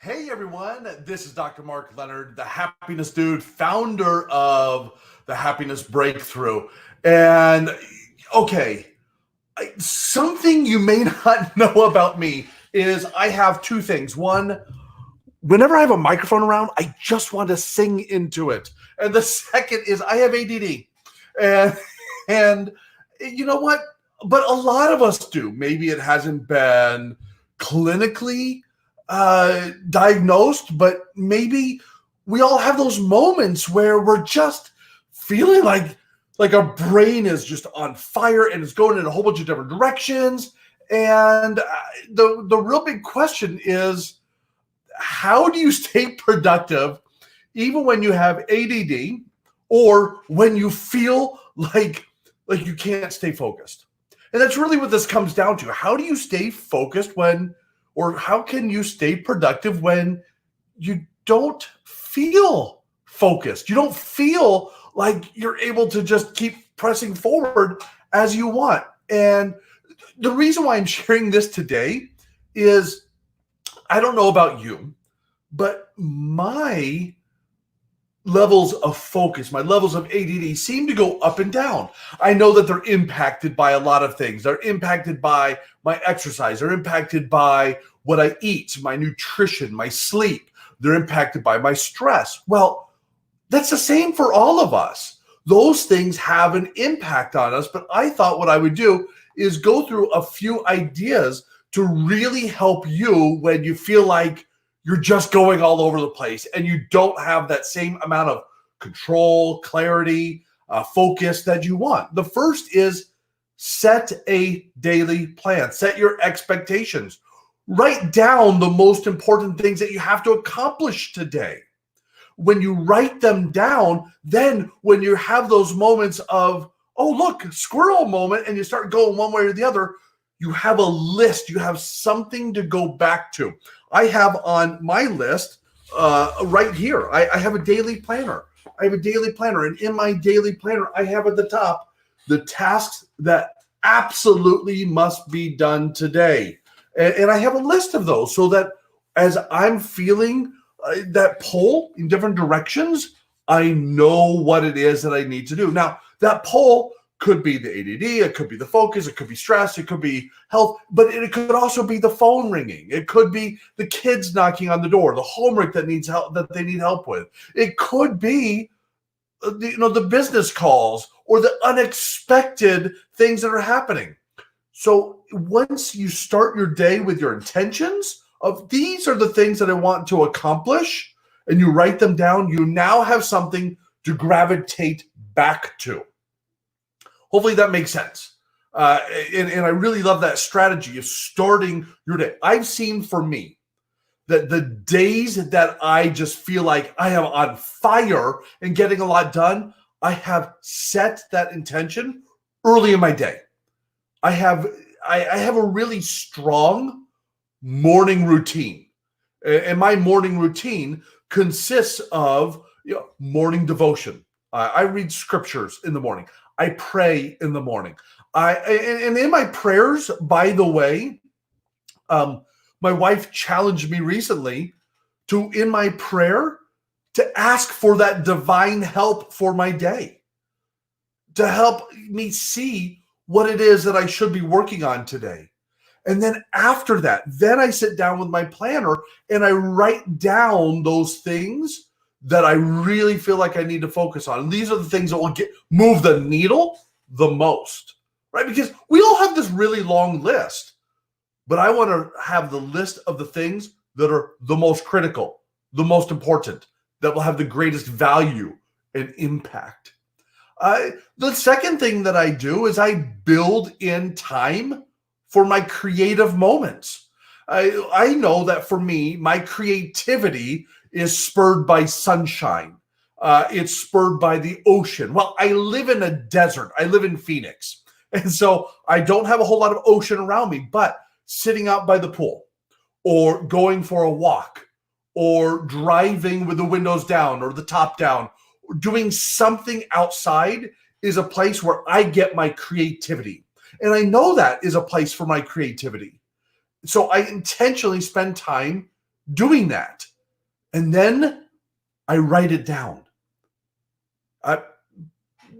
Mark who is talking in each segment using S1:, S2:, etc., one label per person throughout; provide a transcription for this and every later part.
S1: Hey everyone, this is Dr. Mark Leonard, the happiness dude, founder of the Happiness Breakthrough. And okay, something you may not know about me is I have two things. One, whenever I have a microphone around, I just want to sing into it. And the second is I have ADD. And and you know what? But a lot of us do. Maybe it hasn't been clinically diagnosed, but maybe we all have those moments where we're just feeling like our brain is just on fire and it's going in a whole bunch of different directions. And the real big question is, how do you stay productive even when you have ADD or when you feel like you can't stay focused? And that's really what this comes down to. How do you stay focused or how can you stay productive when you don't feel focused? You don't feel like you're able to just keep pressing forward as you want. And the reason why I'm sharing this today is, I don't know about you, but my levels of focus, my levels of ADD seem to go up and down. I know that they're impacted by a lot of things. They're impacted by my exercise. They're impacted by what I eat, my nutrition, my sleep. They're impacted by my stress. Well, that's the same for all of us. Those things have an impact on us, but I thought what I would do is go through a few ideas to really help you when you feel like you're just going all over the place and you don't have that same amount of control, clarity, focus that you want. The first is set a daily plan. Set your expectations. Write down the most important things that you have to accomplish today. When you write them down, then when you have those moments of, oh, look, squirrel moment, and you start going one way or the other, you have a list. You have something to go back to. I have on my list right here, I have a daily planner. I have a daily planner. And in my daily planner, I have at the top the tasks that absolutely must be done today. And I have a list of those so that as I'm feeling that pull in different directions, I know what it is that I need to do. Now, that pull could be the ADD, it could be the focus, it could be stress, it could be health, but it could also be the phone ringing. It could be the kids knocking on the door, the homework that needs help, that they need help with. It could be the business calls or the unexpected things that are happening. So once you start your day with your intentions of these are the things that I want to accomplish, and you write them down, you now have something to gravitate back to. Hopefully that makes sense. And I really love that strategy of starting your day. I've seen for me that the days that I just feel like I am on fire and getting a lot done, I have set that intention early in my day. I have a really strong morning routine. And my morning routine consists of morning devotion. I read scriptures in the morning. I pray in the morning. And in my prayers, by the way, my wife challenged me recently to, in my prayer, to ask for that divine help for my day, to help me see what it is that I should be working on today. And then after that, then I sit down with my planner and I write down those things that I really feel like I need to focus on. And these are the things that will move the needle the most, right? Because we all have this really long list, but I want to have the list of the things that are the most critical, the most important, that will have the greatest value and impact. The second thing that I do is I build in time for my creative moments. I know that for me, my creativity is spurred by sunshine. It's spurred by the ocean. Well, I live in a desert. I live in Phoenix. And so I don't have a whole lot of ocean around me, but sitting out by the pool or going for a walk or driving with the windows down or the top down, or doing something outside is a place where I get my creativity. And I know that is a place for my creativity. So I intentionally spend time doing that. And then I write it down.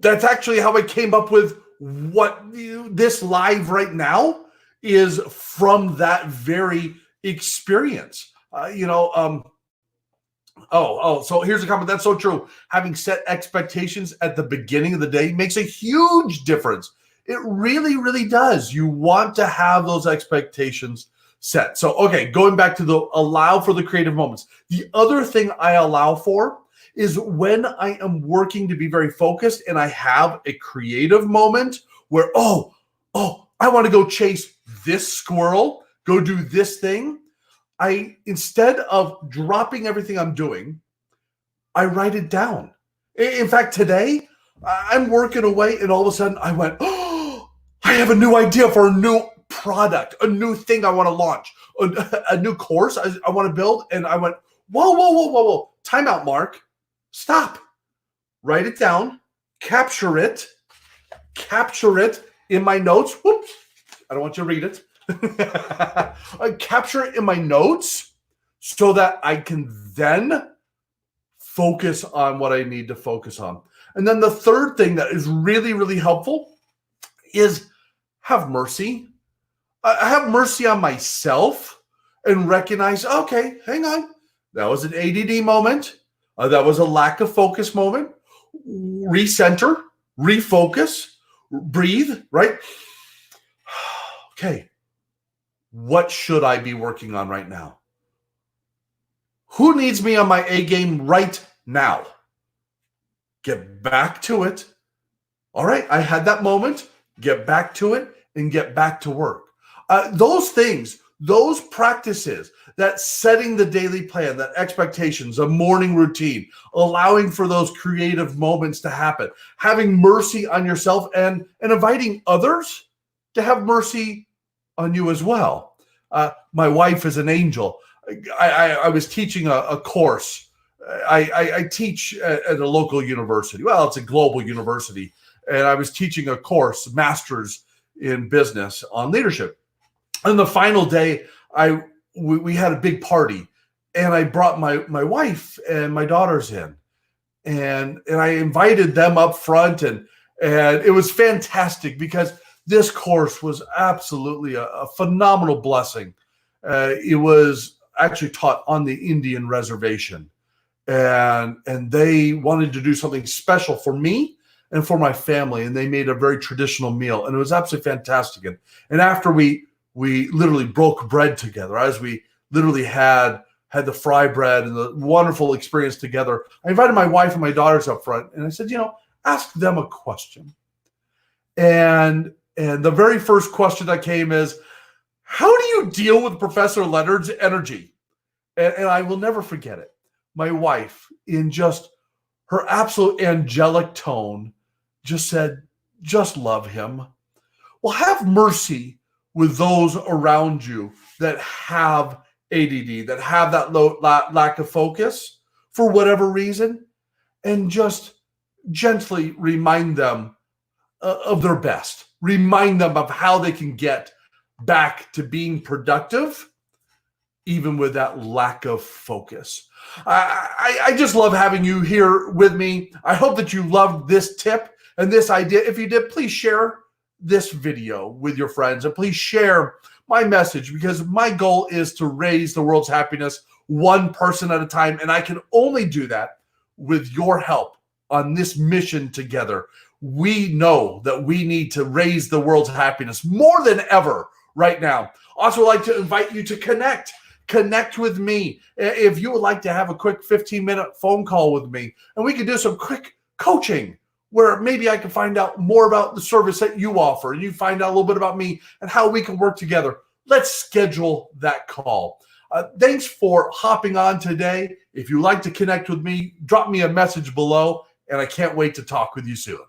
S1: That's actually how I came up with what this live right now is, from that very experience. So here's a comment. That's so true. Having set expectations at the beginning of the day makes a huge difference. It really, really does. You want to have those expectations set. So, okay, going back to the allow for the creative moments. The other thing I allow for is when I am working to be very focused and I have a creative moment where, I want to go chase this squirrel, go do this thing. Instead of dropping everything I'm doing, I write it down. In fact, today I'm working away and all of a sudden I went, I have a new idea for a new product, a new thing I want to launch, a new course I want to build. And I went, whoa. Time out, Mark. Stop. Write it down. Capture it in my notes. Whoops. I don't want you to read it. I capture it in my notes so that I can then focus on what I need to focus on. And then the third thing that is really, really helpful is have mercy. I have mercy on myself and recognize, okay, hang on. That was an ADD moment. That was a lack of focus moment. Recenter, refocus, breathe, right? Okay. What should I be working on right now? Who needs me on my A game right now? Get back to it. All right, I had that moment. Get back to it and get back to work. Those things, those practices, that setting the daily plan, that expectations, a morning routine, allowing for those creative moments to happen, having mercy on yourself and inviting others to have mercy on you as well. My wife is an angel. I was teaching a course. I teach at a local university. Well, it's a global university. And I was teaching a course, Masters in Business on Leadership. And the final day, we had a big party. And I brought my wife and my daughters in. And I invited them up front. And it was fantastic because this course was absolutely a phenomenal blessing. It was actually taught on the Indian reservation. And they wanted to do something special for me and for my family. And they made a very traditional meal. And it was absolutely fantastic. And after we literally broke bread together, as we literally had the fry bread and the wonderful experience together, I invited my wife and my daughters up front. And I said, ask them a question. And the very first question that came is, how do you deal with Professor Leonard's energy? And I will never forget it. My wife, in just her absolute angelic tone, just said, just love him. Well, have mercy with those around you that have ADD, that have that lack of focus for whatever reason, and just gently remind them of their best. Remind them of how they can get back to being productive, even with that lack of focus. I just love having you here with me. I hope that you loved this tip and this idea. If you did, please share this video with your friends and please share my message, because my goal is to raise the world's happiness one person at a time. And I can only do that with your help on this mission together. We know that we need to raise the world's happiness more than ever right now. Also, I'd like to invite you to connect with me. If you would like to have a quick 15-minute phone call with me, and we can do some quick coaching where maybe I can find out more about the service that you offer, and you find out a little bit about me and how we can work together. Let's schedule that call. Thanks for hopping on today. If you'd like to connect with me, drop me a message below, and I can't wait to talk with you soon.